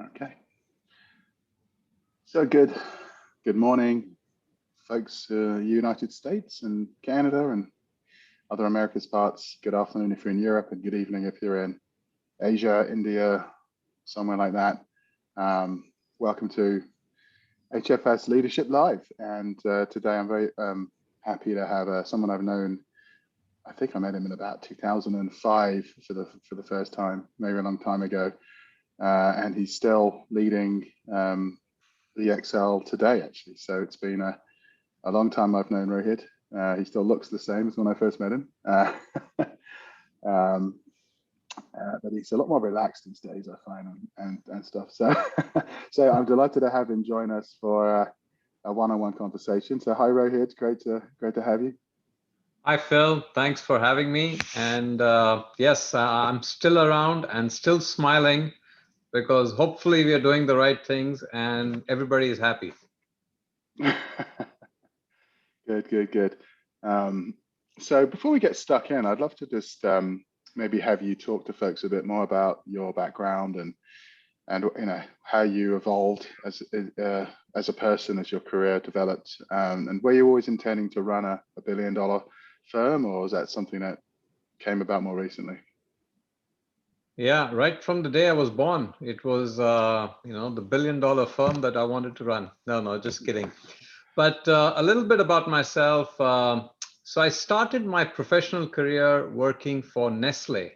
Okay. So good morning, folks, United States and Canada and other America's parts. Good afternoon if you're in Europe, and good evening if you're in Asia, India, somewhere like that. Welcome to HFS Leadership Live. And today I'm very happy to have someone I've known. I think I met him in about 2005 for the first time, maybe a long time ago. And he's still leading EXL today, actually. So it's been a long time I've known Rohit. He still looks the same as when I first met him. But he's a lot more relaxed these days, I find, and stuff. So, so I'm delighted to have him join us for a one-on-one conversation. So, hi Rohit, great to have you. Hi Phil, thanks for having me. And yes, I'm still around and still smiling because hopefully we are doing the right things and everybody is happy. Good. So before we get stuck in, I'd love to just maybe have you talk to folks a bit more about your background and how you evolved as a person, as your career developed, and were you always intending to run a $1 billion firm, or was that something that came about more recently? Yeah, right from the day I was born, it was the $1 billion firm that I wanted to run. No, just kidding. But a little bit about myself. So I started my professional career working for Nestle,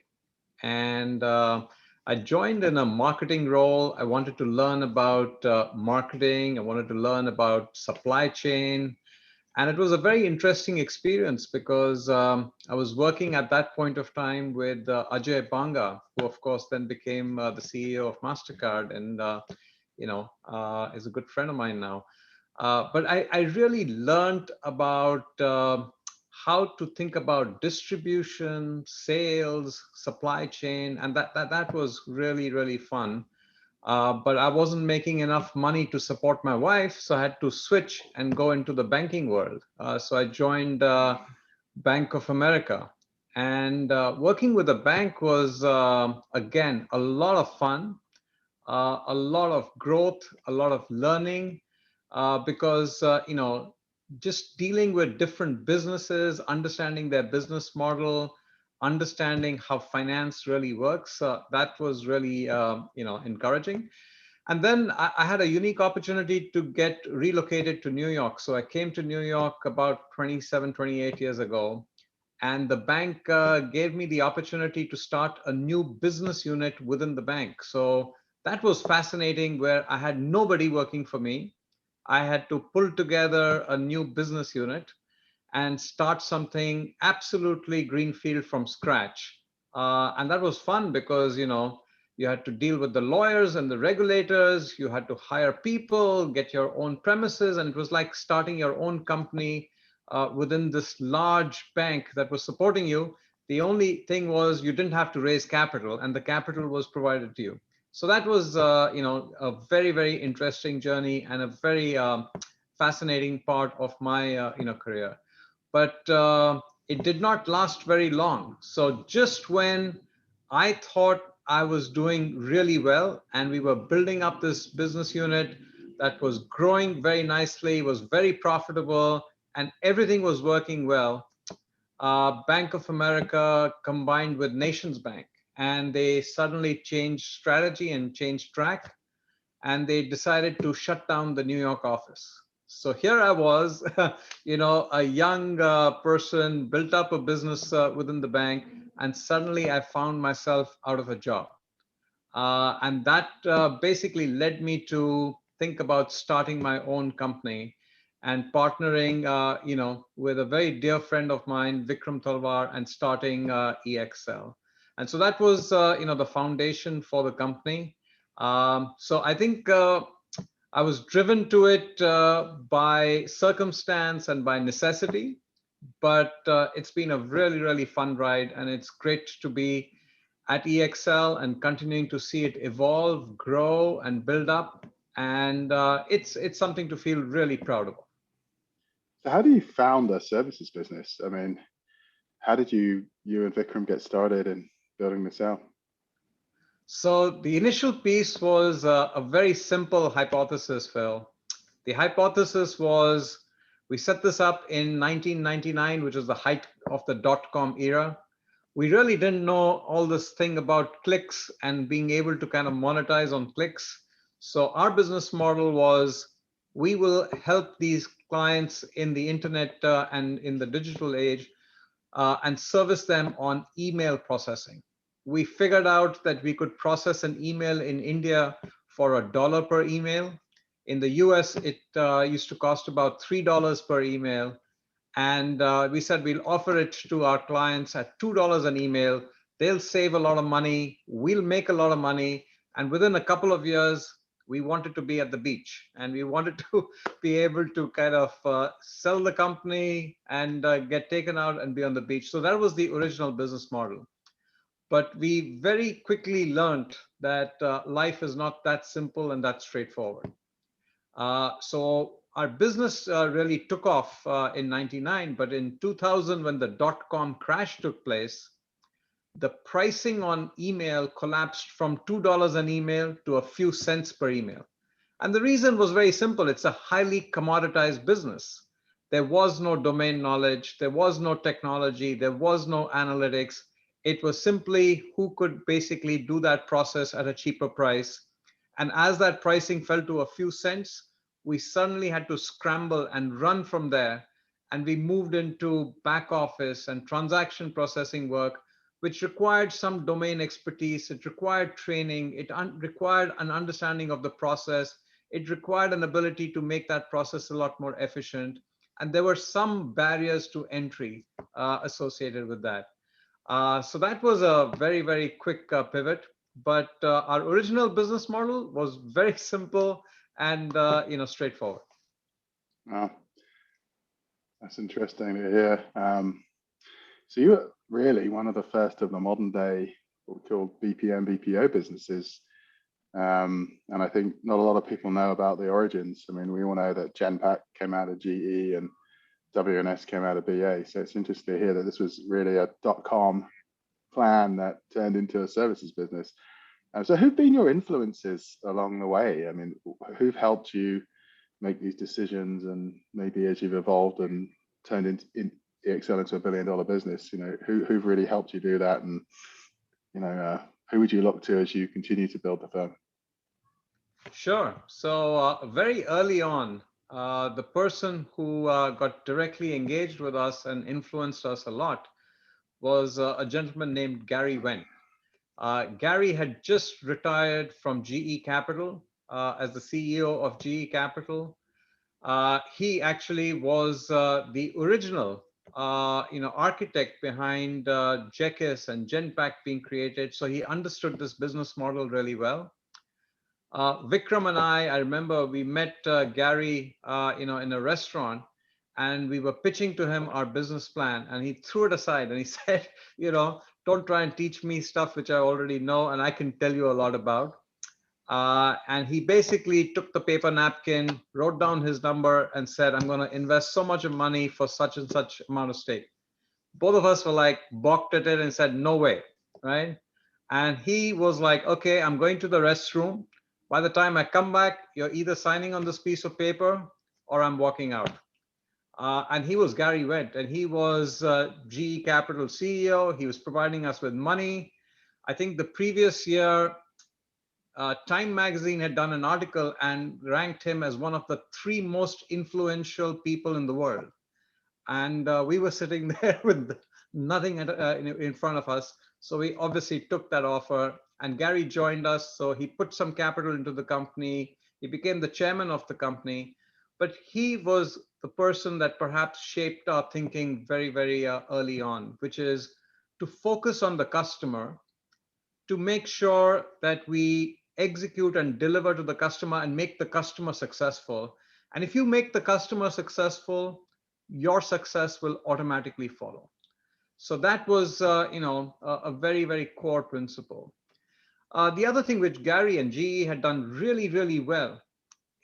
and I joined in a marketing role. I wanted to learn about marketing. I wanted to learn about supply chain. And it was a very interesting experience because I was working at that point of time with Ajay Banga, who of course then became the CEO of MasterCard and is a good friend of mine now. But I really learned about how to think about distribution, sales, supply chain, and that was really, really fun. But I wasn't making enough money to support my wife, so I had to switch and go into the banking world. So I joined Bank of America. And working with a bank was, again, a lot of fun, a lot of growth, a lot of learning, because, just dealing with different businesses, understanding their business model, understanding how finance really works, that was really, encouraging. And then I had a unique opportunity to get relocated to New York. So I came to New York about 27, 28 years ago. And the bank gave me the opportunity to start a new business unit within the bank. So that was fascinating, where I had nobody working for me. I had to pull together a new business unit and start something absolutely greenfield from scratch. And that was fun because, you had to deal with the lawyers and the regulators. You had to hire people, get your own premises. And it was like starting your own company within this large bank that was supporting you. The only thing was you didn't have to raise capital, and the capital was provided to you. So that was, a very, very interesting journey and a very fascinating part of my, career. But it did not last very long. So just when I thought I was doing really well and we were building up this business unit that was growing very nicely, was very profitable, and everything was working well, Bank of America combined with Nations Bank, and they suddenly changed strategy and changed track, and they decided to shut down the New York office. So here I was, a young person, built up a business within the bank, and suddenly I found myself out of a job. And that basically led me to think about starting my own company and partnering, with a very dear friend of mine, Vikram Talwar, and starting EXL. And so that was, the foundation for the company. So I think I was driven to it by circumstance and by necessity, but it's been a really, really fun ride, and it's great to be at EXL and continuing to see it evolve, grow, and build up. And it's something to feel really proud of. So how do you found a services business? I mean, how did you and Vikram get started in building this out? So the initial piece was a very simple hypothesis, Phil. The hypothesis was we set this up in 1999, which was the height of the dot-com era. We really didn't know all this thing about clicks and being able to kind of monetize on clicks. So our business model was we will help these clients in the internet and in the digital age and service them on email processing. We figured out that we could process an email in India for $1 per email. In the US, it used to cost about $3 per email. And we said we'll offer it to our clients at $2 an email. They'll save a lot of money. We'll make a lot of money. And within a couple of years, we wanted to be at the beach and we wanted to be able to kind of sell the company and get taken out and be on the beach. So that was the original business model. But we very quickly learned that life is not that simple and that straightforward. So our business really took off in 99, but in 2000, when the dot-com crash took place, the pricing on email collapsed from $2 an email to a few cents per email. And the reason was very simple. It's a highly commoditized business. There was no domain knowledge. There was no technology. There was no analytics. It was simply who could basically do that process at a cheaper price. And as that pricing fell to a few cents, we suddenly had to scramble and run from there. And we moved into back office and transaction processing work, which required some domain expertise. It required training. It required an understanding of the process. It required an ability to make that process a lot more efficient. And there were some barriers to entry associated with that. So that was a very, very quick pivot. But our original business model was very simple and straightforward. Wow, that's interesting to hear. So you were really one of the first of the modern day, what we call BPM, BPO businesses. And I think not a lot of people know about the origins. I mean, we all know that Genpact came out of GE and WNS came out of BA. So it's interesting to hear that this was really a .com plan that turned into a services business. So who've been your influences along the way? I mean, who've helped you make these decisions, and maybe as you've evolved and turned into EXL into $1 billion business, who've really helped you do that? And, who would you look to as you continue to build the firm? Sure. So very early on, the person who got directly engaged with us and influenced us a lot was a gentleman named Gary Wendt. Gary had just retired from GE Capital as the CEO of GE Capital. He actually was the original, architect behind Jekis and Genpact being created. So he understood this business model really well. Vikram and I remember we met Gary, in a restaurant, and we were pitching to him our business plan, and he threw it aside and he said, don't try and teach me stuff which I already know and I can tell you a lot about. And he basically took the paper napkin, wrote down his number, and said, I'm going to invest so much money for such and such amount of stake. Both of us were like balked at it and said, no way, right? And he was like, okay, I'm going to the restroom. By the time I come back, you're either signing on this piece of paper or I'm walking out. And he was Gary Wendt, and he was GE Capital CEO. He was providing us with money. I think the previous year, Time Magazine had done an article and ranked him as one of the 3 most influential people in the world. And we were sitting there with nothing in front of us. So we obviously took that offer, and Gary joined us. So he put some capital into the company. He became the chairman of the company. But he was the person that perhaps shaped our thinking very, very early on, which is to focus on the customer, to make sure that we execute and deliver to the customer and make the customer successful. And if you make the customer successful, your success will automatically follow. So that was, a very, very core principle. The other thing which Gary and GE had done really, really well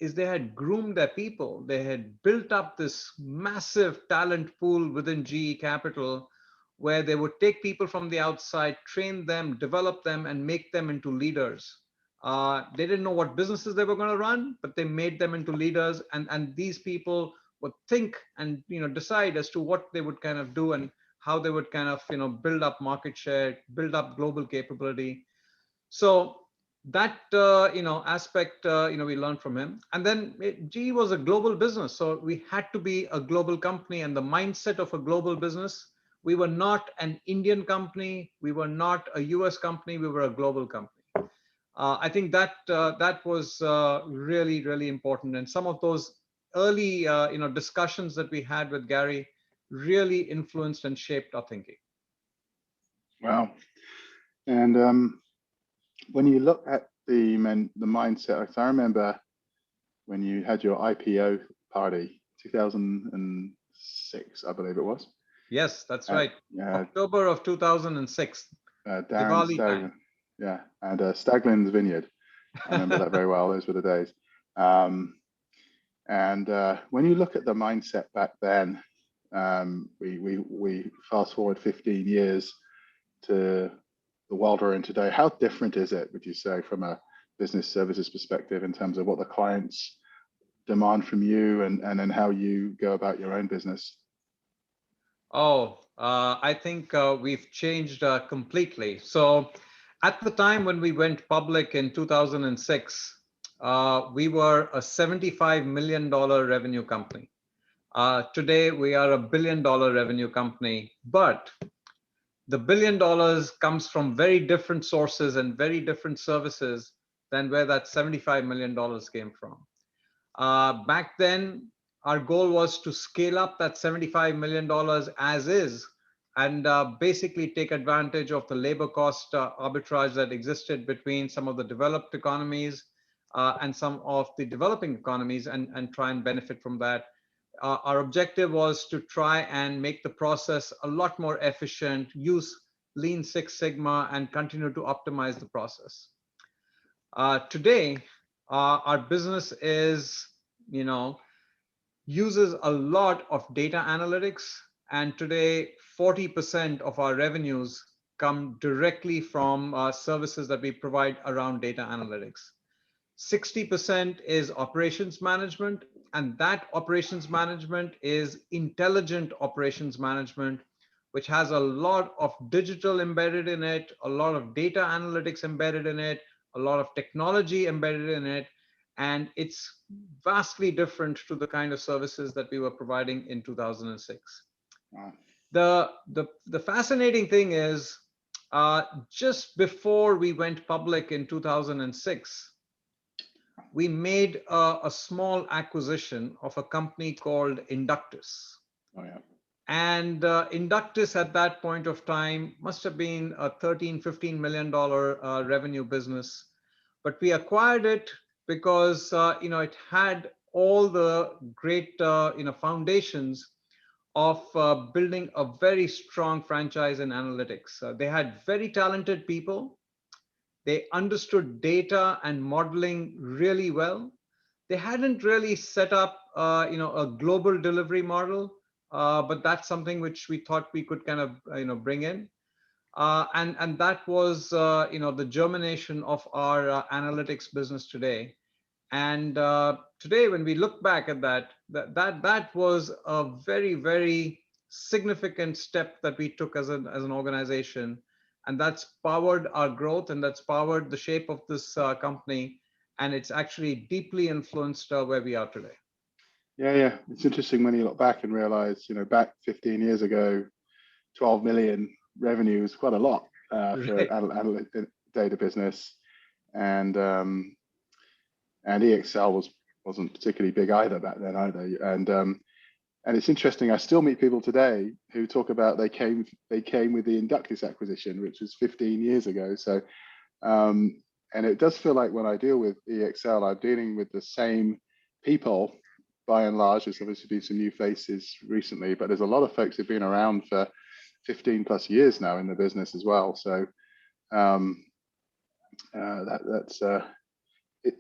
is they had groomed their people. They had built up this massive talent pool within GE Capital where they would take people from the outside, train them, develop them, and make them into leaders. They didn't know what businesses they were going to run, but they made them into leaders. And these people would think and decide as to what they would kind of do and how they would kind of build up market share, build up global capability. So that aspect we learned from him. And then GE was a global business, so we had to be a global company, and the mindset of a global business. We were not an Indian company, we were not a US company, we were a global company. I think that that was really, really important, and some of those early discussions that we had with Gary really influenced and shaped our thinking. Wow. And when you look at the mindset, I remember when you had your IPO party, 2006, I believe it was. Yes, that's right. Yeah, October of 2006. Darren Diwali Stagland, time. yeah, and Stagland's Vineyard. I remember that very well. Those were the days. And when you look at the mindset back then, we fast forward 15 years to the world we're in today. How different is it, would you say, from a business services perspective in terms of what the clients demand from you and then how you go about your own business? Oh, I think we've changed completely. So at the time when we went public in 2006, we were a $75 million revenue company. Today, we are a $1 billion revenue company, but the $1 billion comes from very different sources and very different services than where that $75 million came from. Back then, our goal was to scale up that $75 million as is and basically take advantage of the labor cost arbitrage that existed between some of the developed economies and some of the developing economies and try and benefit from that. Our objective was to try and make the process a lot more efficient, use Lean Six Sigma, and continue to optimize the process. Today, our business is, uses a lot of data analytics, and today 40% of our revenues come directly from services that we provide around data analytics. 60% is operations management, and that operations management is intelligent operations management, which has a lot of digital embedded in it, a lot of data analytics embedded in it, a lot of technology embedded in it, and it's vastly different to the kind of services that we were providing in 2006. Wow. The fascinating thing is, just before we went public in 2006, we made a small acquisition of a company called Inductus. Oh, yeah. And Inductus at that point of time must have been a $13-15 million revenue business. But we acquired it because it had all the great foundations of building a very strong franchise in analytics. They had very talented people. They understood data and modeling really well. They hadn't really set up a global delivery model, but that's something which we thought we could kind of bring in. And that was the germination of our analytics business today. And today, when we look back at that was a very, very significant step that we took as an organization, and that's powered our growth, and that's powered the shape of this company, and it's actually deeply influenced where we are today. Yeah. It's interesting when you look back and realize, back 15 years ago, 12 million revenue was quite a lot for an data business, and EXL wasn't particularly big either back then either. And it's interesting. I still meet people today who talk about they came with the Inductus acquisition, which was 15 years ago. So, and it does feel like when I deal with EXL, I'm dealing with the same people by and large. There's obviously been some new faces recently, but there's a lot of folks who've been around for 15 plus years now in the business as well. So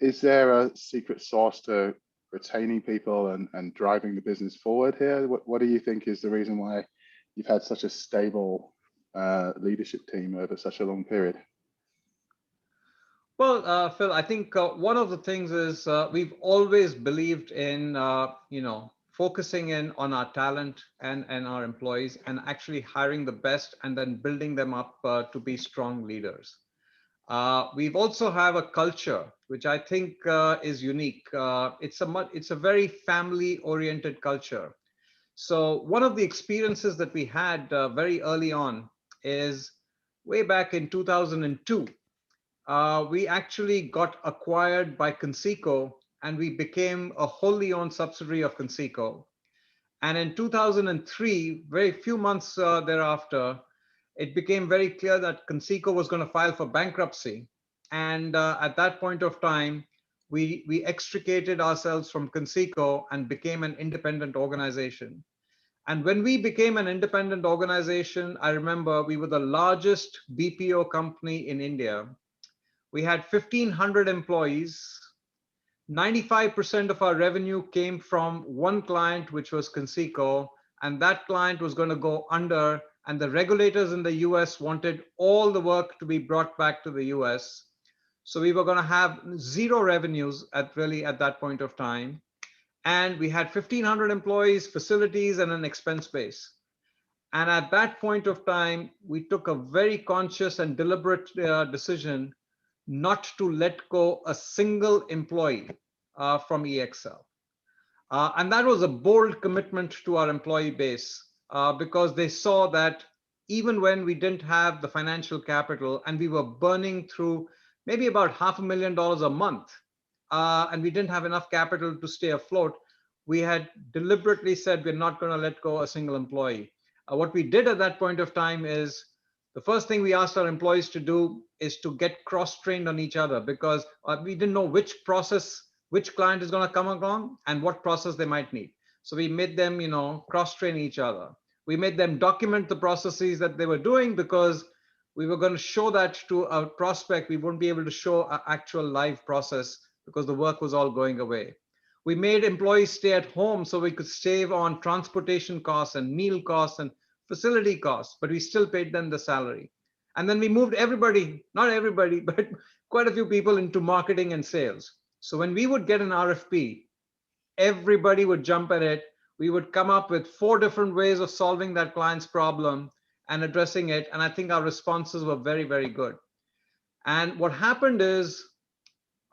is there a secret sauce to retaining people and driving the business forward here? What do you think is the reason why you've had such a stable leadership team over such a long period? Well, Phil, I think one of the things is we've always believed in, focusing in on our talent and our employees and actually hiring the best and then building them up to be strong leaders. We've also have a culture which I think is unique. It's a very family-oriented culture. So one of the experiences that we had very early on is way back in 2002. We actually got acquired by Conseco and we became a wholly owned subsidiary of Conseco. And in 2003, very few months thereafter, it became very clear that Conseco was going to file for bankruptcy. And at that point of time, we extricated ourselves from Conseco and became an independent organization. And when we became an independent organization, I remember we were the largest BPO company in India. We had 1,500 employees. 95% of our revenue came from one client, which was Conseco, and that client was going to go under, and the regulators in the US wanted all the work to be brought back to the US. So we were going to have zero revenues at that point of time. And we had 1,500 employees, facilities, and an expense base. And at that point of time, we took a very conscious and deliberate decision not to let go a single employee from EXL. And that was a bold commitment to our employee base because they saw that even when we didn't have the financial capital and we were burning through maybe about $500,000 a month, and we didn't have enough capital to stay afloat, we had deliberately said we're not going to let go a single employee. What we did at that point of time is the first thing we asked our employees to do is to get cross-trained on each other because we didn't know which client is going to come along and what process they might need. So we made them, cross-train each other. We made them document the processes that they were doing because we were going to show that to a prospect. We wouldn't be able to show an actual live process because the work was all going away. We made employees stay at home so we could save on transportation costs and meal costs and facility costs, but we still paid them the salary. And then we moved everybody, not everybody, but quite a few people into marketing and sales. So when we would get an RFP, everybody would jump at it. We would come up with 4 different ways of solving that client's problem and addressing it. And I think our responses were very, very good. And what happened is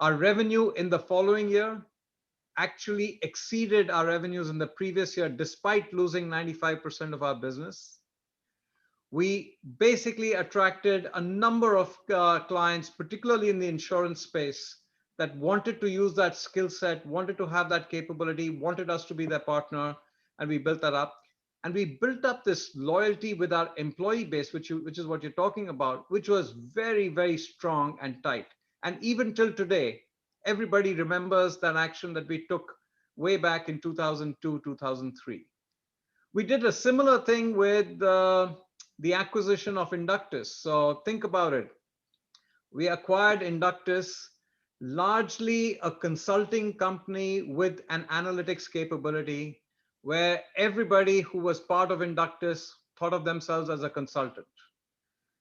our revenue in the following year actually exceeded our revenues in the previous year, despite losing 95% of our business. We basically attracted a number of clients, particularly in the insurance space, that wanted to use that skill set, wanted to have that capability, wanted us to be their partner, and we built that up. And we built up this loyalty with our employee base, which is what you're talking about, which was very, very strong and tight. And even till today, everybody remembers that action that we took way back in 2002, 2003. We did a similar thing with the acquisition of Inductus. So think about it. We acquired Inductus, largely a consulting company with an analytics capability, where everybody who was part of Inductus thought of themselves as a consultant.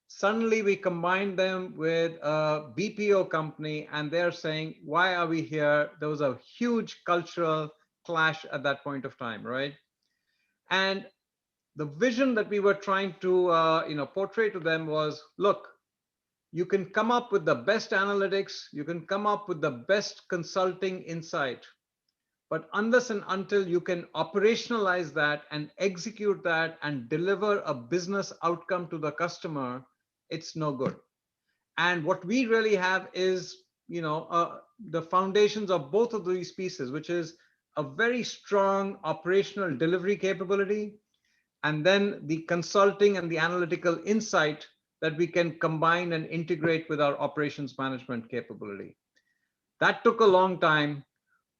Suddenly we combined them with a BPO company and they're saying, why are we here? There was a huge cultural clash at that point of time, right? And the vision that we were trying to portray to them was, look, you can come up with the best analytics, you can come up with the best consulting insight, but unless and until you can operationalize that and execute that and deliver a business outcome to the customer, it's no good. And what we really have is, the foundations of both of these pieces, which is a very strong operational delivery capability, and then the consulting and the analytical insight that we can combine and integrate with our operations management capability. That took a long time,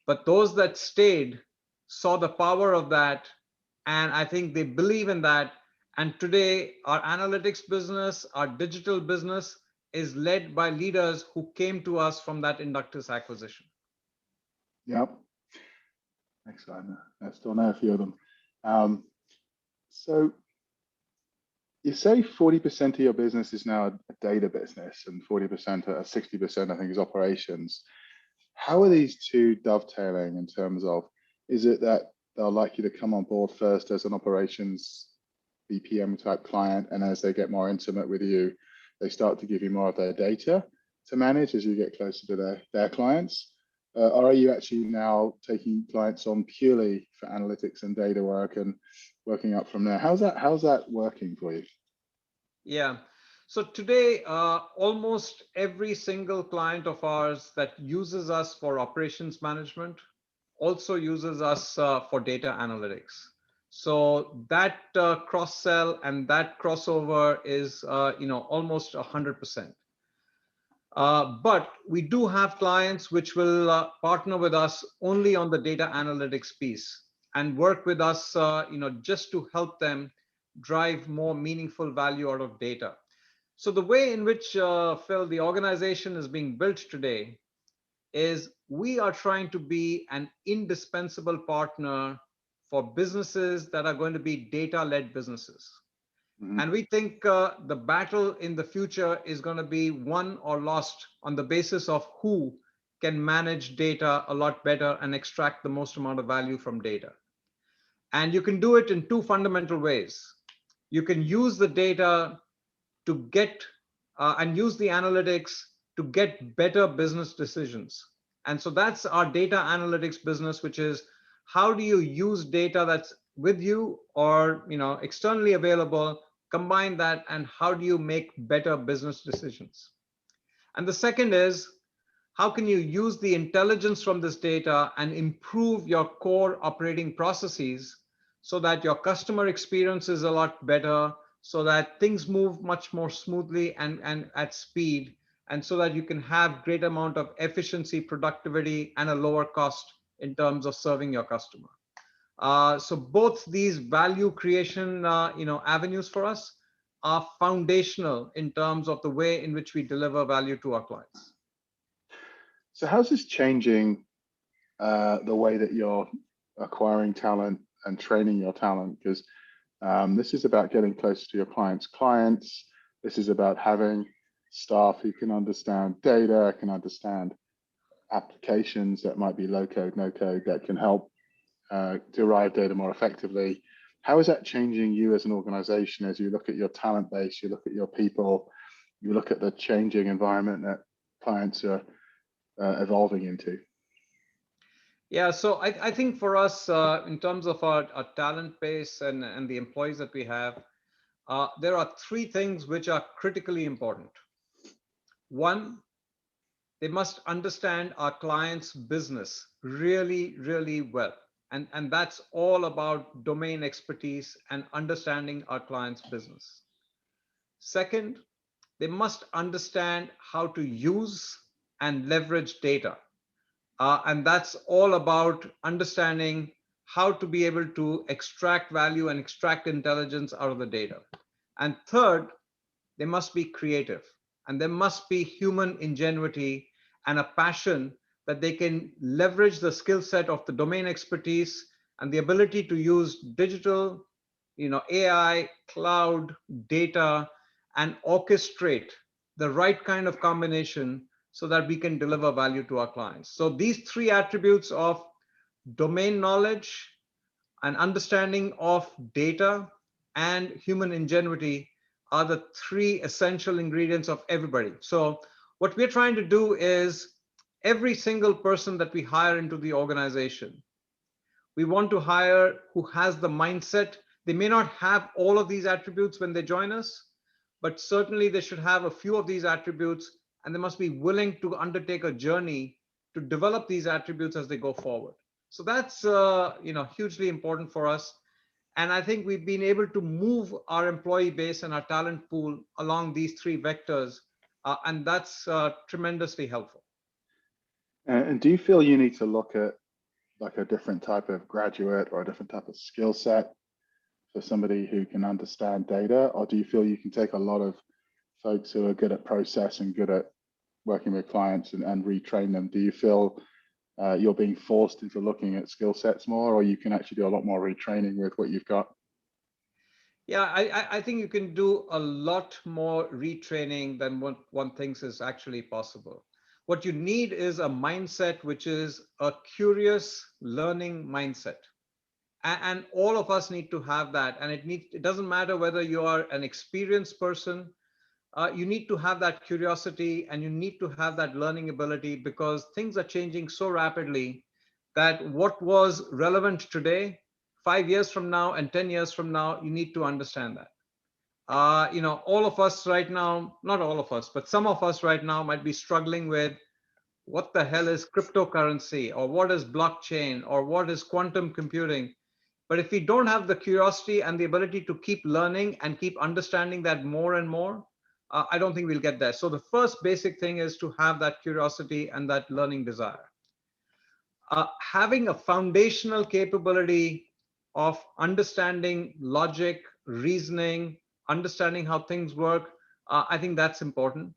but those that stayed saw the power of that, and I think they believe in that. And today, our analytics business, our digital business is led by leaders who came to us from that Inductus acquisition. Yep. Excellent. I still know a few of them. So You say 40% of your business is now a data business and 40% or 60% I think is operations. How are these two dovetailing in terms of, is it that they're likely to come on board first as an operations BPM type client, and as they get more intimate with you, they start to give you more of their data to manage as you get closer to their clients? Or are you actually now taking clients on purely for analytics and data work and working up from there? How's that working for you? Yeah. So today, almost every single client of ours that uses us for operations management also uses us for data analytics. So that cross-sell and that crossover is, almost 100%. But we do have clients which will partner with us only on the data analytics piece and work with us, just to help them drive more meaningful value out of data. So the way in which, Phil, the organization is being built today is we are trying to be an indispensable partner for businesses that are going to be data-led businesses. Mm-hmm. And we think the battle in the future is going to be won or lost on the basis of who can manage data a lot better and extract the most amount of value from data. And you can do it in two fundamental ways. You can use the data to get and use the analytics to get better business decisions. And so that's our data analytics business, which is how do you use data that's with you or externally available, combine that, and how do you make better business decisions? And the second is how can you use the intelligence from this data and improve your core operating processes so that your customer experience is a lot better, so that things move much more smoothly and at speed, and so that you can have great amount of efficiency, productivity, and a lower cost in terms of serving your customer. So both these value creation avenues for us are foundational in terms of the way in which we deliver value to our clients. So how's this changing the way that you're acquiring talent and training your talent? Because this is about getting closer to your clients' clients. This is about having staff who can understand data, can understand applications that might be low code, no code, that can help derive data more effectively. How is that changing you as an organization as you look at your talent base, you look at your people, you look at the changing environment that clients are evolving into? Yeah, so I think for us, in terms of our talent base and the employees that we have, there are three things which are critically important. One, they must understand our client's business really, really well. And that's all about domain expertise and understanding our client's business. Second, they must understand how to use and leverage data. And that's all about understanding how to be able to extract value and extract intelligence out of the data. And third, they must be creative, and there must be human ingenuity and a passion that they can leverage the skill set of the domain expertise and the ability to use digital, AI, cloud, data, and orchestrate the right kind of combination so that we can deliver value to our clients. So these three attributes of domain knowledge, an understanding of data, and human ingenuity are the three essential ingredients of everybody. So what we're trying to do is every single person that we hire into the organization, we want to hire who has the mindset. They may not have all of these attributes when they join us, but certainly they should have a few of these attributes, and they must be willing to undertake a journey to develop these attributes as they go forward. So that's hugely important for us. And I think we've been able to move our employee base and our talent pool along these three vectors, and that's tremendously helpful. And do you feel you need to look at like a different type of graduate or a different type of skill set for somebody who can understand data? Or do you feel you can take a lot of folks who are good at process and good at working with clients and retrain them? Do you feel you're being forced into looking at skill sets more, or you can actually do a lot more retraining with what you've got? Yeah, I think you can do a lot more retraining than what one thinks is actually possible. What you need is a mindset which is a curious learning mindset. And all of us need to have that. And it doesn't matter whether you are an experienced person, you need to have that curiosity and you need to have that learning ability, because things are changing so rapidly that what was relevant today, 5 years from now and 10 years from now, you need to understand that. All of us right now, not all of us, but some of us right now might be struggling with what the hell is cryptocurrency, or what is blockchain, or what is quantum computing. But if we don't have the curiosity and the ability to keep learning and keep understanding that more and more, I don't think we'll get there. So the first basic thing is to have that curiosity and that learning desire. Having a foundational capability of understanding logic, reasoning, understanding how things work, I think that's important.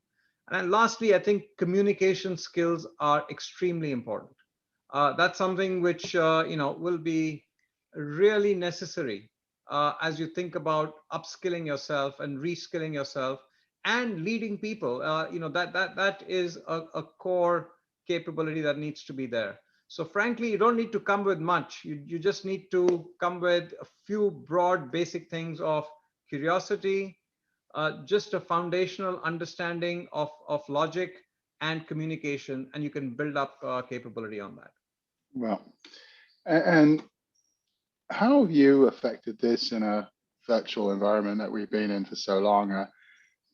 And then lastly, I think communication skills are extremely important. That's something which will be really necessary as you think about upskilling yourself and reskilling yourself and leading people. That is a core capability that needs to be there. So frankly, you don't need to come with much. You just need to come with a few broad basic things of curiosity, just a foundational understanding of logic and communication, and you can build up capability on that. Well, and how have you affected this in a virtual environment that we've been in for so long?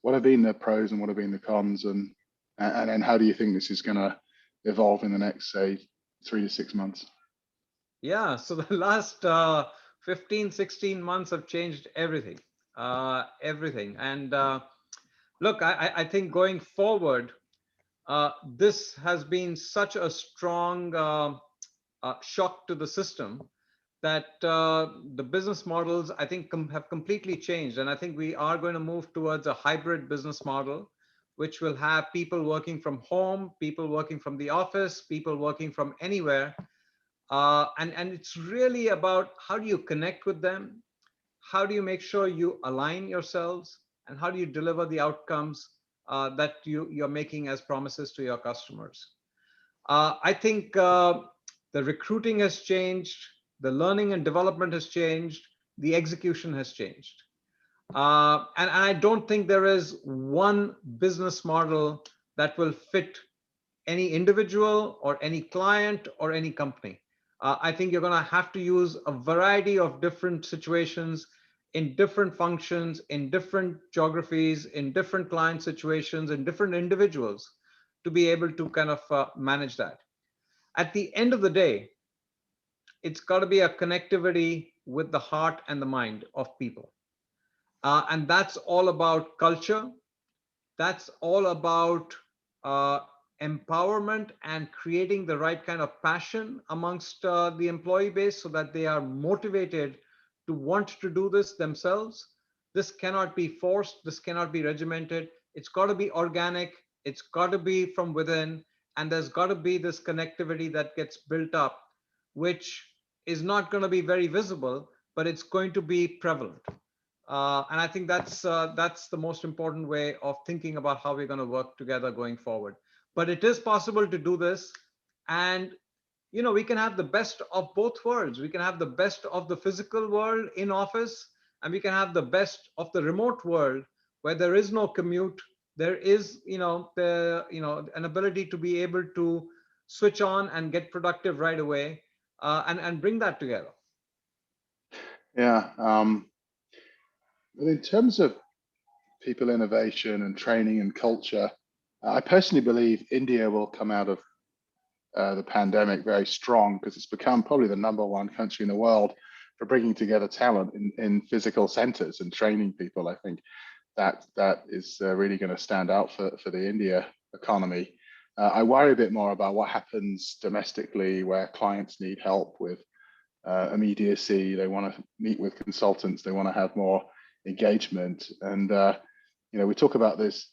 What have been the pros and what have been the cons, and then how do you think this is going to evolve in the next, say, 3 to 6 months? Yeah, so the last 15, 16 months have changed everything. Everything. And look, I think going forward, this has been such a strong shock to the system that the business models, I think, have completely changed. And I think we are going to move towards a hybrid business model, which will have people working from home, people working from the office, people working from anywhere. And it's really about how do you connect with them? How do you make sure you align yourselves? And how do you deliver the outcomes that you're making as promises to your customers? I think the recruiting has changed, the learning and development has changed, the execution has changed. And I don't think there is one business model that will fit any individual or any client or any company. I think you're going to have to use a variety of different situations in different functions, in different geographies, in different client situations, in different individuals to be able to kind of manage that. At the end of the day, it's got to be a connectivity with the heart and the mind of people. And that's all about culture. That's all about uh, empowerment and creating the right kind of passion amongst the employee base so that they are motivated to want to do this themselves. This cannot be forced. This cannot be regimented. It's got to be organic. It's got to be from within. And there's got to be this connectivity that gets built up, which is not going to be very visible, but it's going to be prevalent. And I think that's the most important way of thinking about how we're going to work together going forward. But it is possible to do this, and we can have the best of both worlds. We can have the best of the physical world in office, and we can have the best of the remote world where there is no commute. There is, an ability to be able to switch on and get productive right away, and bring that together. Yeah. But in terms of people innovation and training and culture, I personally believe India will come out of the pandemic very strong, because it's become probably the #1 country in the world for bringing together talent in physical centers and training people. I think that is really going to stand out for the India economy. I worry a bit more about what happens domestically, where clients need help with immediacy. They want to meet with consultants. They want to have more engagement. And we talk about this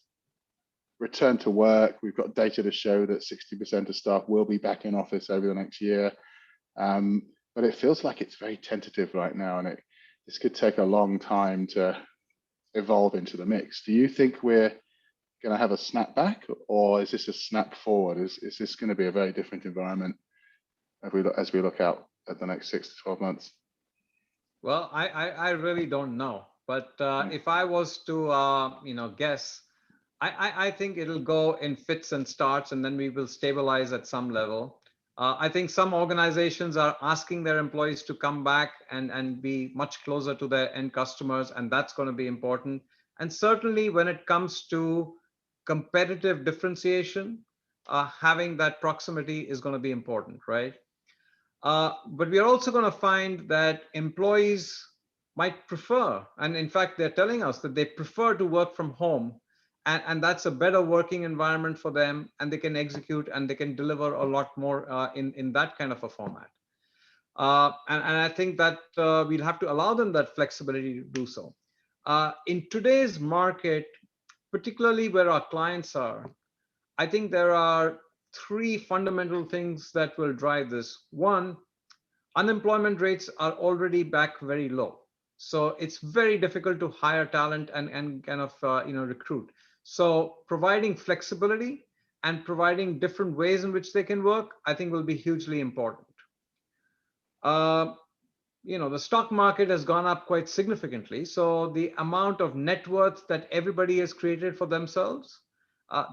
return to work. We've got data to show that 60% of staff will be back in office over the next year. But it feels like it's very tentative right now, and this could take a long time to evolve into the mix. Do you think we're going to have a snapback, or is this a snap forward? Is this going to be a very different environment as we look out at the next 6 to 12 months? Well, I really don't know. But if I was to, guess, I think it'll go in fits and starts, and then we will stabilize at some level. I think some organizations are asking their employees to come back and be much closer to their end customers, and that's going to be important. And certainly when it comes to competitive differentiation, having that proximity is going to be important, right? But we are also going to find that employees might prefer, and in fact, they're telling us that they prefer to work from home, and that's a better working environment for them, and they can execute and they can deliver a lot more in that kind of a format. And I think that we'll have to allow them that flexibility to do so. In today's market, particularly where our clients are, I think there are three fundamental things that will drive this. One, unemployment rates are already back very low. So it's very difficult to hire talent and kind of recruit. So providing flexibility and providing different ways in which they can work, I think will be hugely important. The stock market has gone up quite significantly. So the amount of net worth that everybody has created for themselves,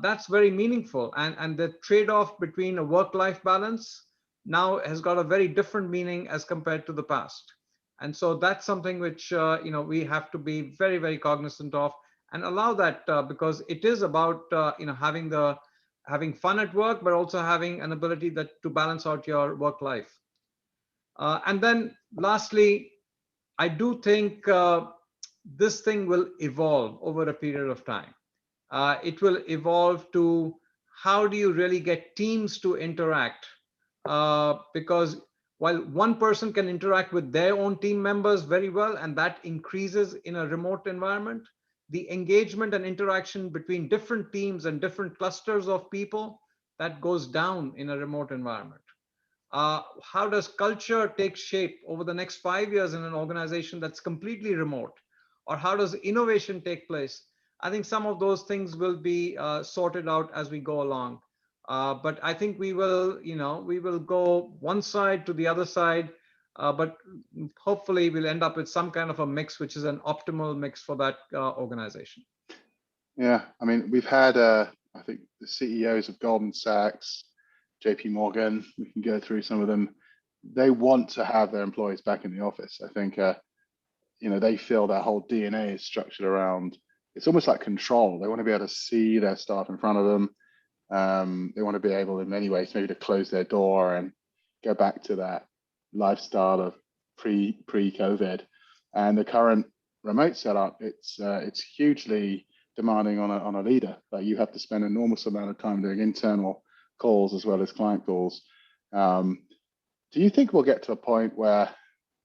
that's very meaningful. And the trade-off between a work-life balance now has got a very different meaning as compared to the past. And so that's something which we have to be very, very cognizant of and allow that because it is about having fun at work, but also having an ability to balance out your work life. And then lastly, I do think this thing will evolve over a period of time. It will evolve to how do you really get teams to interact? Because while one person can interact with their own team members very well, and that increases in a remote environment, the engagement and interaction between different teams and different clusters of people, that goes down in a remote environment. How does culture take shape over the next 5 years in an organization that's completely remote? Or how does innovation take place? I think some of those things will be sorted out as we go along. But I think we will go one side to the other side, but hopefully we'll end up with some kind of a mix, which is an optimal mix for that organization. Yeah, I mean, we've had, I think, the CEOs of Goldman Sachs, JP Morgan, we can go through some of them. They want to have their employees back in the office. I think, they feel their whole DNA is structured around, it's almost like control. They want to be able to see their staff in front of them. They want to be able in many ways maybe to close their door and go back to that lifestyle of pre-COVID. And the current remote setup, it's hugely demanding on a leader. Like you have to spend an enormous amount of time doing internal calls as well as client calls. Do you think we'll get to a point where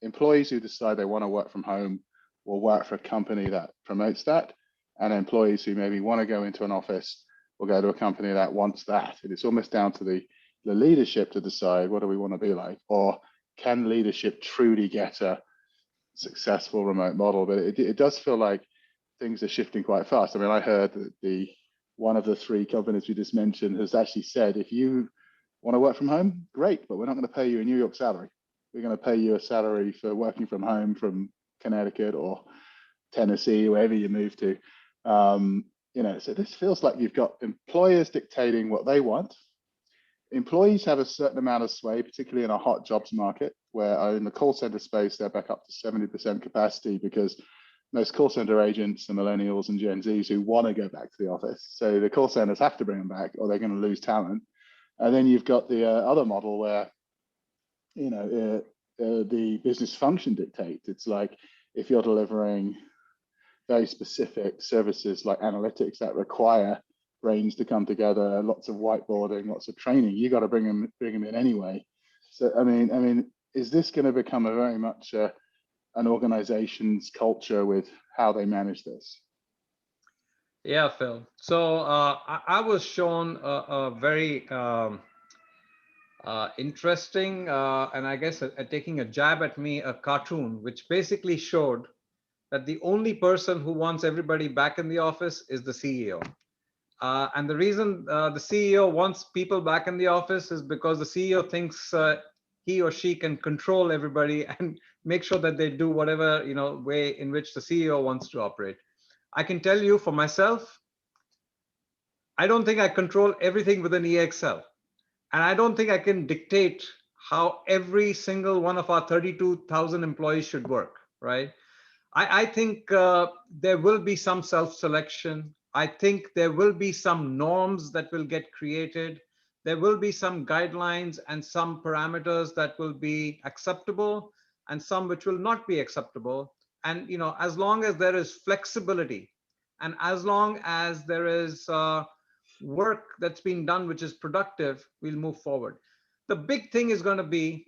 employees who decide they want to work from home will work for a company that promotes that, and employees who maybe want to go into an office will go to a company that wants that? And it's almost down to the leadership to decide what do we want to be like, or can leadership truly get a successful remote model? But it does feel like things are shifting quite fast. I mean, I heard that one of the three companies we just mentioned has actually said, if you want to work from home, great, but we're not going to pay you a New York salary. We're going to pay you a salary for working from home from Connecticut or Tennessee, wherever you move to. So this feels like you've got employers dictating what they want. Employees have a certain amount of sway, particularly in a hot jobs market, where in the call center space, they're back up to 70% capacity because most call center agents are millennials and Gen Zs who want to go back to the office. So the call centers have to bring them back or they're going to lose talent. And then you've got the other model where, the business function dictates. It's like if you're delivering very specific services like analytics that require brains to come together, lots of whiteboarding, lots of training, you got to bring them in anyway. So, I mean, is this going to become a very much an organization's culture with how they manage this? Yeah, Phil. So I was shown a very interesting, and I guess taking a jab at me, a cartoon which basically showed that the only person who wants everybody back in the office is the CEO. And the reason the CEO wants people back in the office is because the CEO thinks he or she can control everybody and make sure that they do whatever way in which the CEO wants to operate. I can tell you for myself, I don't think I control everything within EXL. And I don't think I can dictate how every single one of our 32,000 employees should work, right? I think there will be some self-selection. I think there will be some norms that will get created. There will be some guidelines and some parameters that will be acceptable and some which will not be acceptable. And as long as there is flexibility and as long as there is work that's being done which is productive, we'll move forward. The big thing is going to be,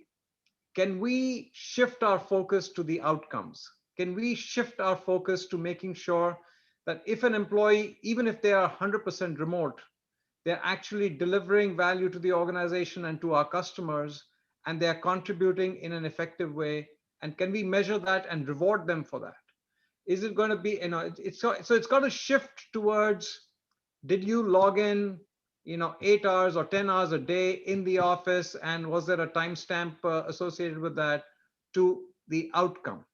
can we shift our focus to the outcomes? Can we shift our focus to making sure that if an employee, even if they are 100% remote, they're actually delivering value to the organization and to our customers, and they're contributing in an effective way? And can we measure that and reward them for that? Is it going to be, so it's got to shift towards, did you log in 8 hours or 10 hours a day in the office, and was there a timestamp associated with that, to the outcome?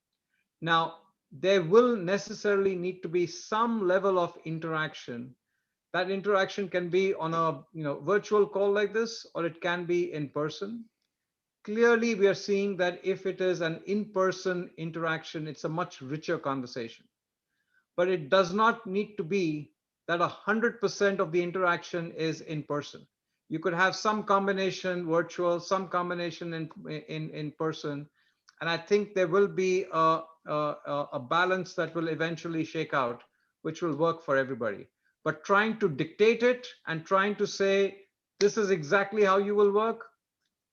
Now, there will necessarily need to be some level of interaction. That interaction can be on a virtual call like this, or it can be in person. Clearly, we are seeing that if it is an in-person interaction, it's a much richer conversation. But it does not need to be that 100% of the interaction is in person. You could have some combination virtual, some combination in person. And I think there will be a balance that will eventually shake out, which will work for everybody. But trying to dictate it and trying to say, this is exactly how you will work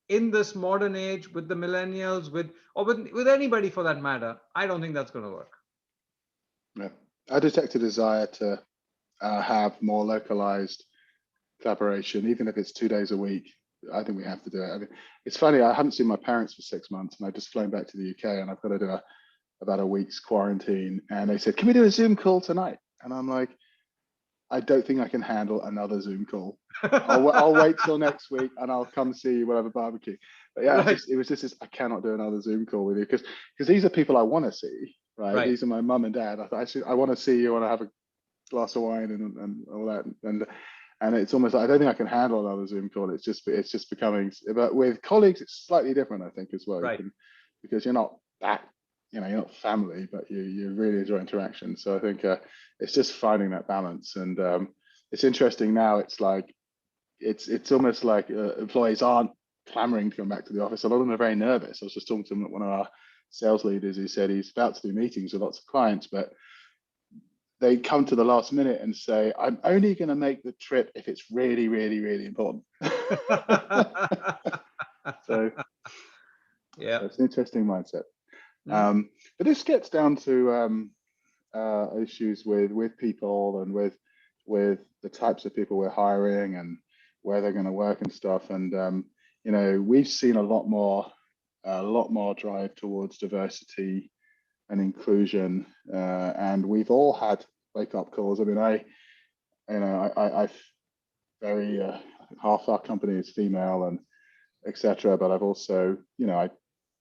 in this modern age with the millennials, with anybody for that matter, I don't think that's going to work. Yeah. I detect a desire to have more localized collaboration, even if it's 2 days a week. I think we have to do it. I mean, it's funny, I haven't seen my parents for 6 months, and I just flown back to the UK, and I've got to do about a week's quarantine. And they said, can we do a Zoom call tonight? And I'm like, I don't think I can handle another Zoom call. I'll wait till next week, and I'll come see you. We'll have a barbecue. But yeah, right. It was just this, I cannot do another Zoom call with you because these are people I want to see, right? These are my mum and dad. I want to see you, and I have a glass of wine and all that. And it's almost like, I don't think I can handle another Zoom call. It's just becoming, but with colleagues, it's slightly different, I think, as well. Right. Because you're not that, you're not family, but you really enjoy interaction. So I think it's just finding that balance. And it's interesting now. It's like it's almost like employees aren't clamoring to come back to the office. A lot of them are very nervous. I was just talking to one of our sales leaders who said he's about to do meetings with lots of clients, but they come to the last minute and say, I'm only going to make the trip if it's really, really, really important. So yeah, it's an interesting mindset. But this gets down to issues with people and with the types of people we're hiring and where they're going to work and stuff. And we've seen a lot more drive towards diversity and inclusion, and we've all had wake-up calls. I mean, I very half our company is female and etc. But I've also, I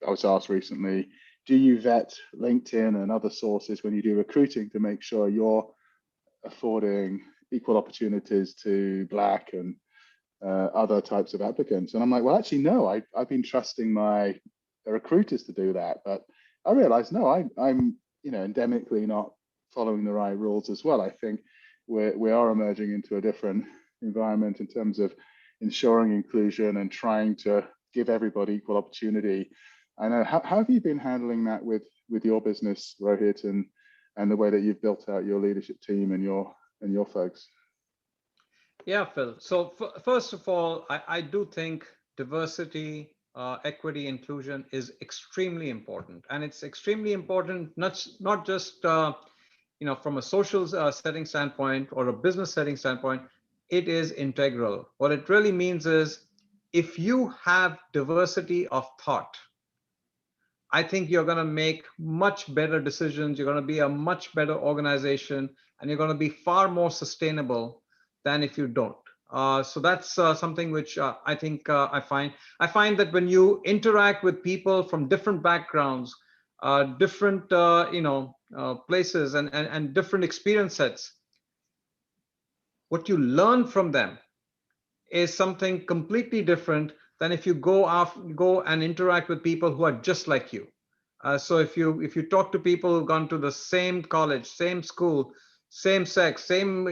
was asked recently, do you vet LinkedIn and other sources when you do recruiting to make sure you're affording equal opportunities to Black and other types of applicants? And I'm like, well, actually, no, I've been trusting my recruiters to do that. But I realized, no, I'm endemically not following the right rules as well. I think we are emerging into a different environment in terms of ensuring inclusion and trying to give everybody equal opportunity. I know, how have you been handling that with your business, Rohit, and the way that you've built out your leadership team and your folks? Yeah, Phil. So first of all, I do think diversity, equity, inclusion is extremely important, and it's extremely important not just from a social setting standpoint or a business setting standpoint. It is integral. What it really means is if you have diversity of thought, I think you're going to make much better decisions. You're going to be a much better organization, and you're going to be far more sustainable than if you don't. So that's something which I think I find. I find that when you interact with people from different backgrounds, different places, and different experience sets, what you learn from them is something completely different than if you go and interact with people who are just like you. So if you talk to people who've gone to the same college, same school, same sex, same,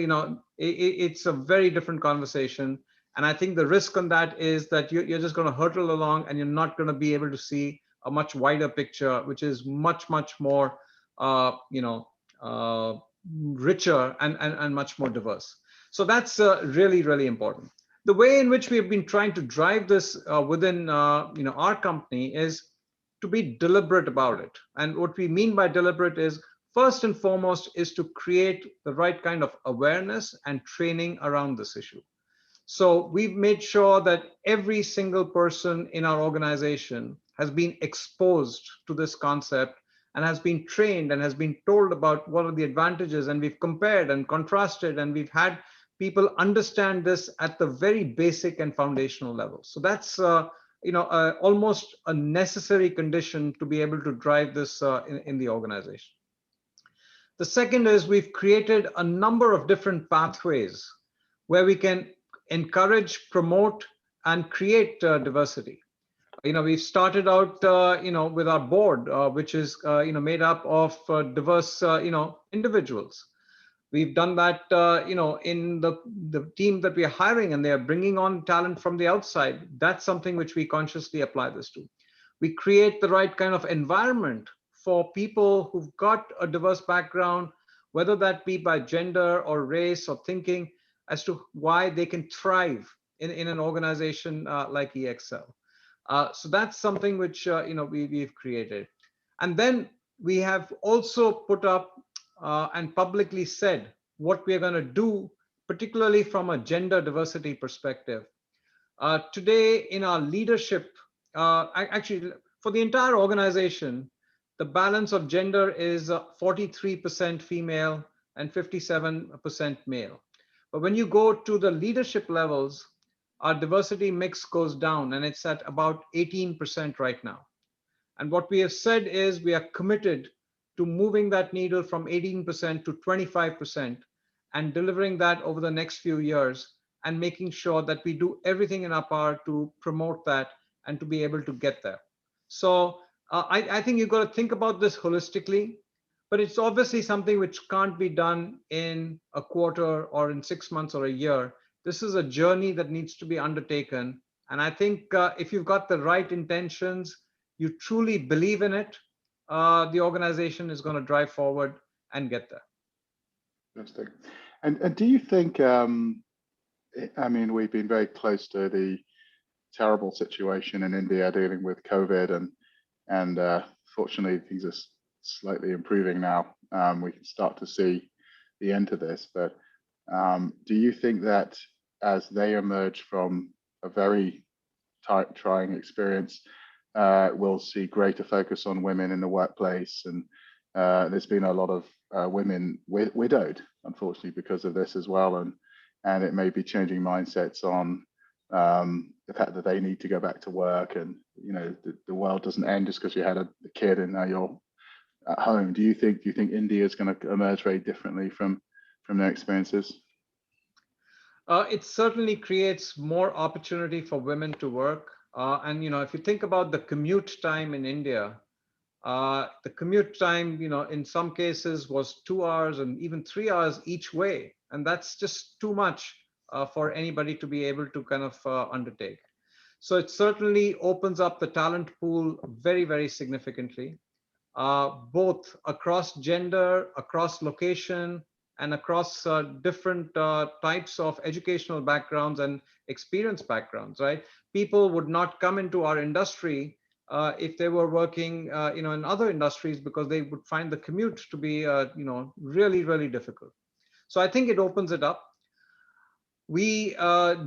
it's a very different conversation. And I think the risk on that is that you're just going to hurtle along, and you're not going to be able to see a much wider picture, which is much, much more, richer and much more diverse. So that's really, really important. The way in which we have been trying to drive this within our company is to be deliberate about it. And what we mean by deliberate is, first and foremost, is to create the right kind of awareness and training around this issue. So we've made sure that every single person in our organization has been exposed to this concept and has been trained and has been told about what are the advantages. And we've compared and contrasted, and we've had people understand this at the very basic and foundational level. So that's almost a necessary condition to be able to drive this in the organization. The second is we've created a number of different pathways where we can encourage, promote, and create diversity. We've started out, with our board, which is, made up of diverse, individuals. We've done that, in the team that we are hiring, and they are bringing on talent from the outside. That's something which we consciously apply this to. We create the right kind of environment for people who've got a diverse background, whether that be by gender or race or thinking, as to why they can thrive in an organization like EXL. So that's something which we've created. And then we have also put up and publicly said what we are going to do, particularly from a gender diversity perspective. Today in our leadership, actually for the entire organization, the balance of gender is 43% female and 57% male. But when you go to the leadership levels, our diversity mix goes down, and it's at about 18% right now. And what we have said is we are committed to moving that needle from 18% to 25% and delivering that over the next few years, and making sure that we do everything in our power to promote that and to be able to get there. So I think you've got to think about this holistically, but it's obviously something which can't be done in a quarter or in 6 months or a year. This is a journey that needs to be undertaken. And I think if you've got the right intentions, you truly believe in it, the organization is going to drive forward and get there. Fantastic. And do you think, I mean, we've been very close to the terrible situation in India dealing with COVID, and fortunately things are slightly improving now. We can start to see the end to this, but do you think that as they emerge from a very trying experience, we'll see greater focus on women in the workplace? And there's been a lot of women widowed, unfortunately, because of this as well, and it may be changing mindsets on the fact that they need to go back to work, and the world doesn't end just because you had a kid and now you're at home. Do you think India is going to emerge very differently from their experiences? It certainly creates more opportunity for women to work. And if you think about the commute time in India, the commute time, in some cases was 2 hours and even 3 hours each way. And that's just too much for anybody to be able to kind of undertake. So it certainly opens up the talent pool very, very significantly, both across gender, across location, and across different types of educational backgrounds and experience backgrounds, right? People would not come into our industry if they were working, in other industries, because they would find the commute to be, really, really difficult. So I think it opens it up. We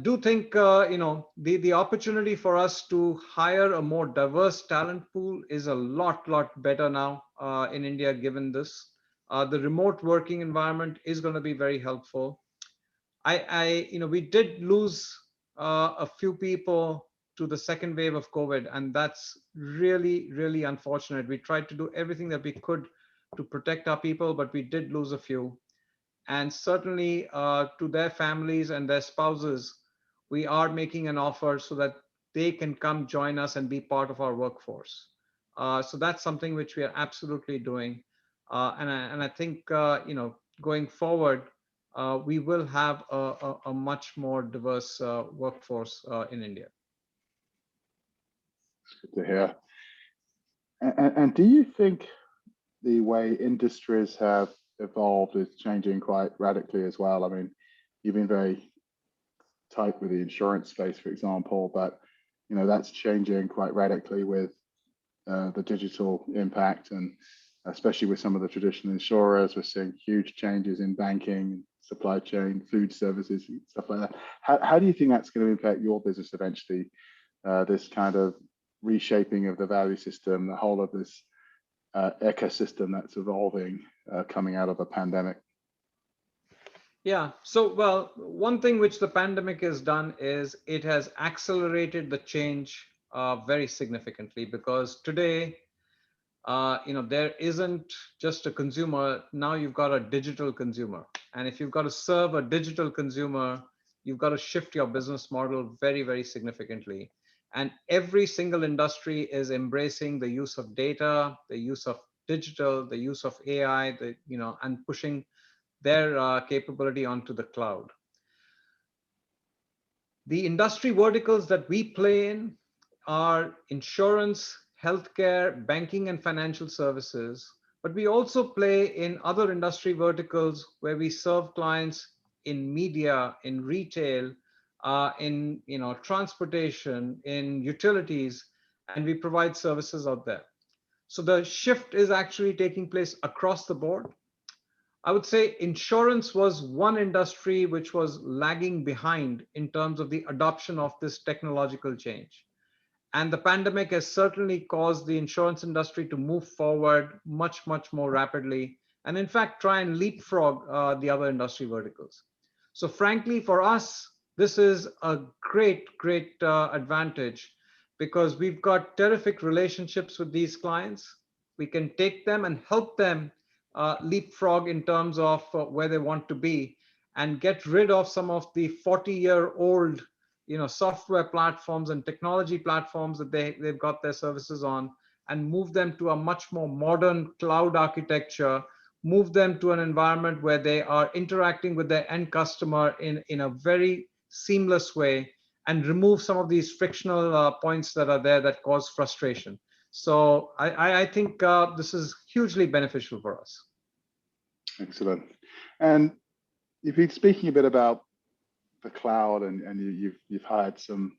do think, the opportunity for us to hire a more diverse talent pool is a lot better now in India, given this. The remote working environment is going to be very helpful. We did lose a few people to the second wave of COVID, and that's really unfortunate. We tried to do everything that we could to protect our people, but we did lose a few. And certainly to their families and their spouses, we are making an offer so that they can come join us and be part of our workforce. So that's something which we are absolutely doing. And I think, going forward, we will have a much more diverse workforce in India. Good to hear. And do you think the way industries have evolved is changing quite radically as well? I mean, you've been very tight with the insurance space, for example, but that's changing quite radically with the digital impact, and especially with some of the traditional insurers, we're seeing huge changes in banking, supply chain, food services, stuff like that. How do you think that's going to impact your business eventually? This kind of reshaping of the value system, the whole of this ecosystem that's evolving coming out of a pandemic. Yeah. So, well, one thing which the pandemic has done is it has accelerated the change very significantly, because today, there isn't just a consumer. Now you've got a digital consumer. And if you've got to serve a digital consumer, you've got to shift your business model very significantly. And every single industry is embracing the use of data, the use of digital, the use of AI, and pushing their capability onto the cloud. The industry verticals that we play in are insurance, healthcare, banking, and financial services. But we also play in other industry verticals where we serve clients in media, in retail, in transportation, in utilities, and we provide services out there. So the shift is actually taking place across the board. I would say insurance was one industry which was lagging behind in terms of the adoption of this technological change. And the pandemic has certainly caused the insurance industry to move forward much more rapidly, and in fact, try and leapfrog the other industry verticals. So frankly, for us, this is a great advantage, because we've got terrific relationships with these clients. We can take them and help them leapfrog in terms of where they want to be, and get rid of some of the 40-year-old software platforms and technology platforms that they've got their services on, and move them to a much more modern cloud architecture, move them to an environment where they are interacting with their end customer in a very seamless way, and remove some of these frictional points that are there that cause frustration. So I think this is hugely beneficial for us. Excellent. And you've been speaking a bit about the cloud, and you've hired some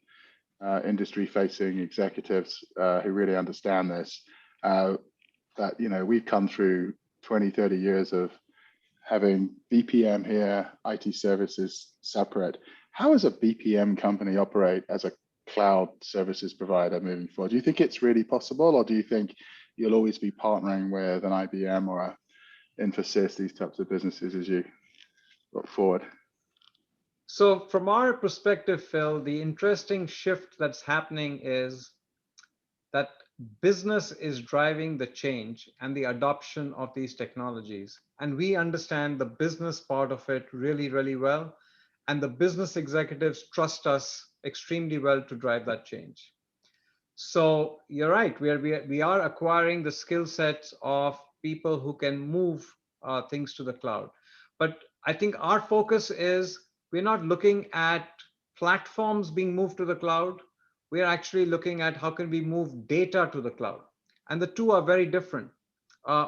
industry-facing executives who really understand this. That we've come through 20-30 years of having BPM here, IT services separate. How does a BPM company operate as a cloud services provider moving forward? Do you think it's really possible, or do you think you'll always be partnering with an IBM or a Infosys, these types of businesses, as you look forward? So from our perspective, Phil, the interesting shift that's happening is that business is driving the change and the adoption of these technologies. And we understand the business part of it really well. And the business executives trust us extremely well to drive that change. So you're right, we are acquiring the skill sets of people who can move things to the cloud. But I think our focus is, we're not looking at platforms being moved to the cloud. We're actually looking at how can we move data to the cloud. And the two are very different.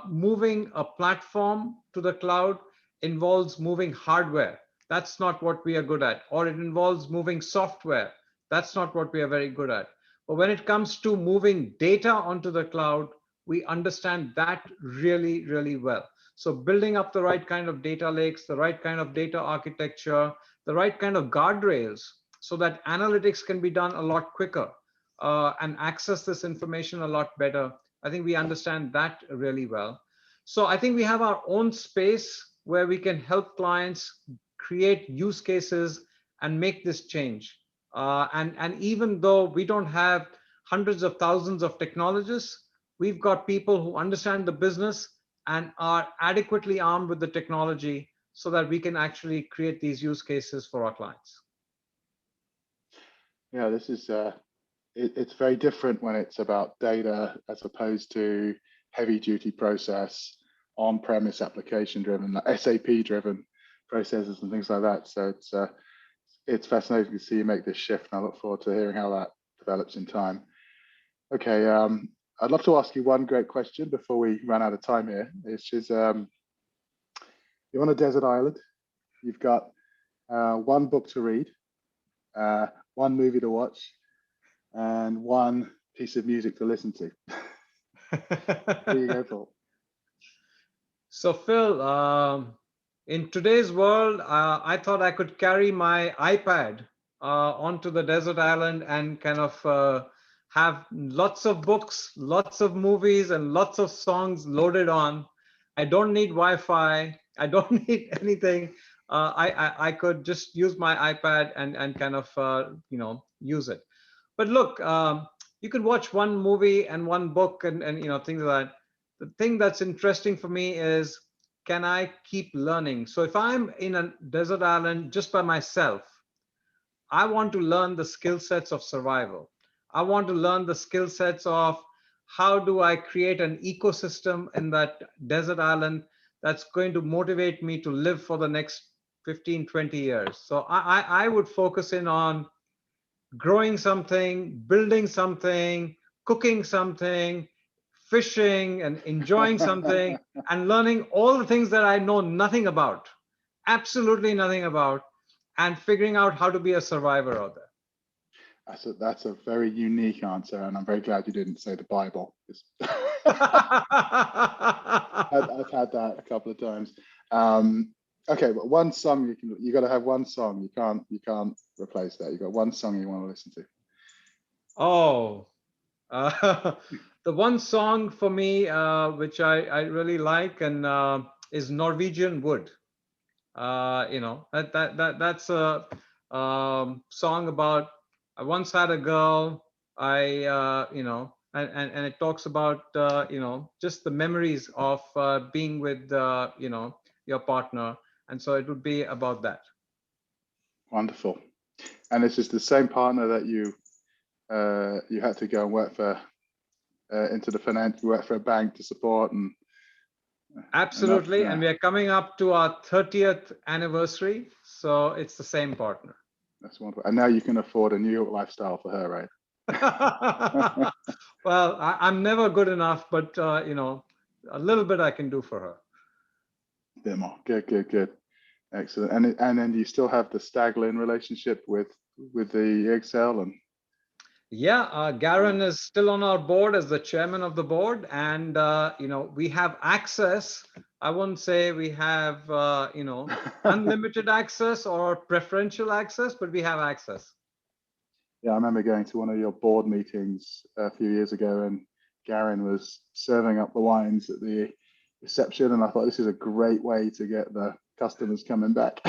Moving a platform to the cloud involves moving hardware. That's not what we are good at. Or it involves moving software. That's not what we are very good at. But when it comes to moving data onto the cloud, we understand that really well. So building up the right kind of data lakes, the right kind of data architecture, the right kind of guardrails so that analytics can be done a lot quicker and access this information a lot better. I think we understand that really well. So I think we have our own space where we can help clients create use cases and make this change. And even though we don't have hundreds of thousands of technologists, we've got people who understand the business and are adequately armed with the technology so that we can actually create these use cases for our clients. Yeah, this is it's very different when it's about data as opposed to heavy duty process, on-premise application driven, like SAP driven processes and things like that. So it's fascinating to see you make this shift, and I look forward to hearing how that develops in time. Okay, I'd love to ask you one great question before we run out of time here, which is you're on a desert island, you've got one book to read, one movie to watch, and one piece of music to listen to. There you go, Paul. So Phil, in today's world, I thought I could carry my iPad onto the desert island and kind of have lots of books, lots of movies, and lots of songs loaded on. I don't need Wi-Fi. I don't need anything. I could just use my iPad and kind of use it. But look, you could watch one movie and one book and things like that. The thing that's interesting for me is, can I keep learning? So if I'm in a desert island just by myself, I want to learn the skill sets of survival. I want to learn the skill sets of how do I create an ecosystem in that desert island that's going to motivate me to live for the next 15, 20 years. So I would focus in on growing something, building something, cooking something, fishing and enjoying something and learning all the things that I know nothing about, absolutely nothing about, and figuring out how to be a survivor out there. That's a very unique answer, and I'm very glad you didn't say the Bible. I've had that a couple of times. Okay, but one song you got to have one song. You can't replace that. You got one song you want to listen to. Oh, the one song for me which I really like and is Norwegian Wood. That's a song about I once had a girl. And it talks about just the memories of being with your partner, and so it would be about that. Wonderful. And this is the same partner that you had to go and work for into the finance, work for a bank to support and. Absolutely, and we are coming up to our 30th anniversary, so it's the same partner. That's wonderful. And now you can afford a New York lifestyle for her, right? Well, I'm never good enough, but a little bit I can do for her. A bit more. Good. Excellent. And then you still have the Staglin relationship with the Excel and. Yeah, Garen is still on our board as the chairman of the board, and we have access. I wouldn't say we have unlimited access or preferential access, but we have access. Yeah, I remember going to one of your board meetings a few years ago, and Garen was serving up the wines at the reception, and I thought this is a great way to get the customers coming back.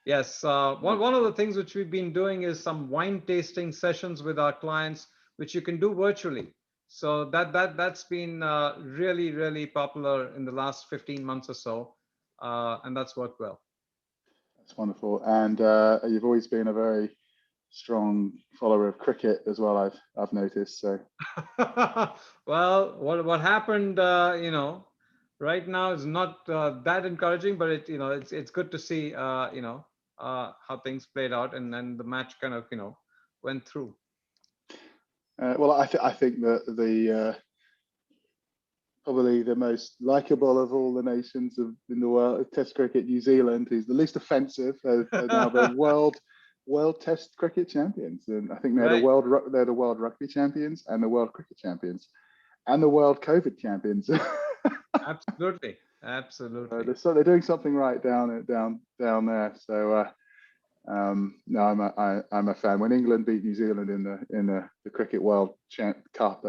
Yes, one of the things which we've been doing is some wine tasting sessions with our clients, which you can do virtually. So that's been really popular in the last 15 months or so, and that's worked well. That's wonderful, and you've always been a very strong follower of cricket as well. I've noticed. So. Well, what happened, right now is not that encouraging, but it's good to see how things played out, and then the match kind of went through. Well, I think that the probably the most likable of all the nations in the world, Test cricket, New Zealand, who's the least offensive, are now the world Test cricket champions, and I think they're the world rugby champions and the world cricket champions and the world COVID champions. Absolutely. Absolutely. they're doing something right down there. So no, I'm a fan. When England beat New Zealand in the Cricket World Cup,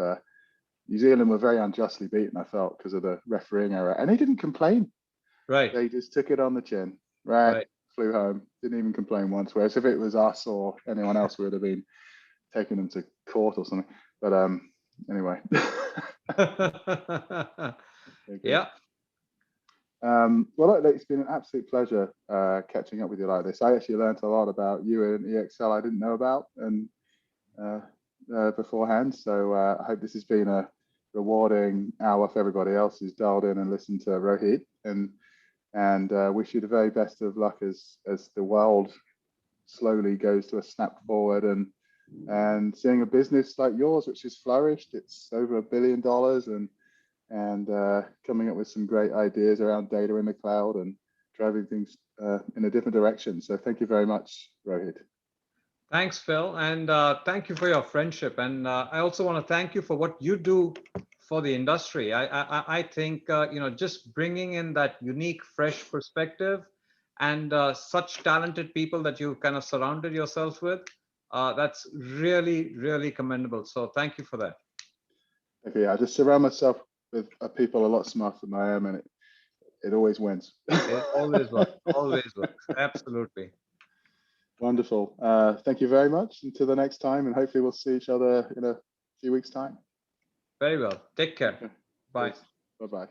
New Zealand were very unjustly beaten, I felt, because of the refereeing error, and they didn't complain. Right. They just took it on the chin, right? Right. Flew home, didn't even complain once. Whereas if it was us or anyone else, we would have been taking them to court or something. But anyway. Yeah. Well, it's been an absolute pleasure catching up with you like this. I actually learned a lot about you and EXL I didn't know about and beforehand. So I hope this has been a rewarding hour for everybody else who's dialed in and listened to Rohit. And wish you the very best of luck as the world slowly goes to a snap forward and seeing a business like yours, which has flourished. It's over $1 billion and coming up with some great ideas around data in the cloud and driving things in a different direction. So thank you very much, Rohit. Thanks, Phil, and thank you for your friendship. And I also want to thank you for what you do for the industry. I think just bringing in that unique, fresh perspective, and such talented people that you kind of surrounded yourself with. That's really, really commendable. So thank you for that. Okay, I just surround myself with people a lot smarter than I am, and it always wins. It always works. Always works. Absolutely. Wonderful. Thank you very much. Until the next time, and hopefully we'll see each other in a few weeks' time. Very well. Take care. Okay. Bye. Bye-bye.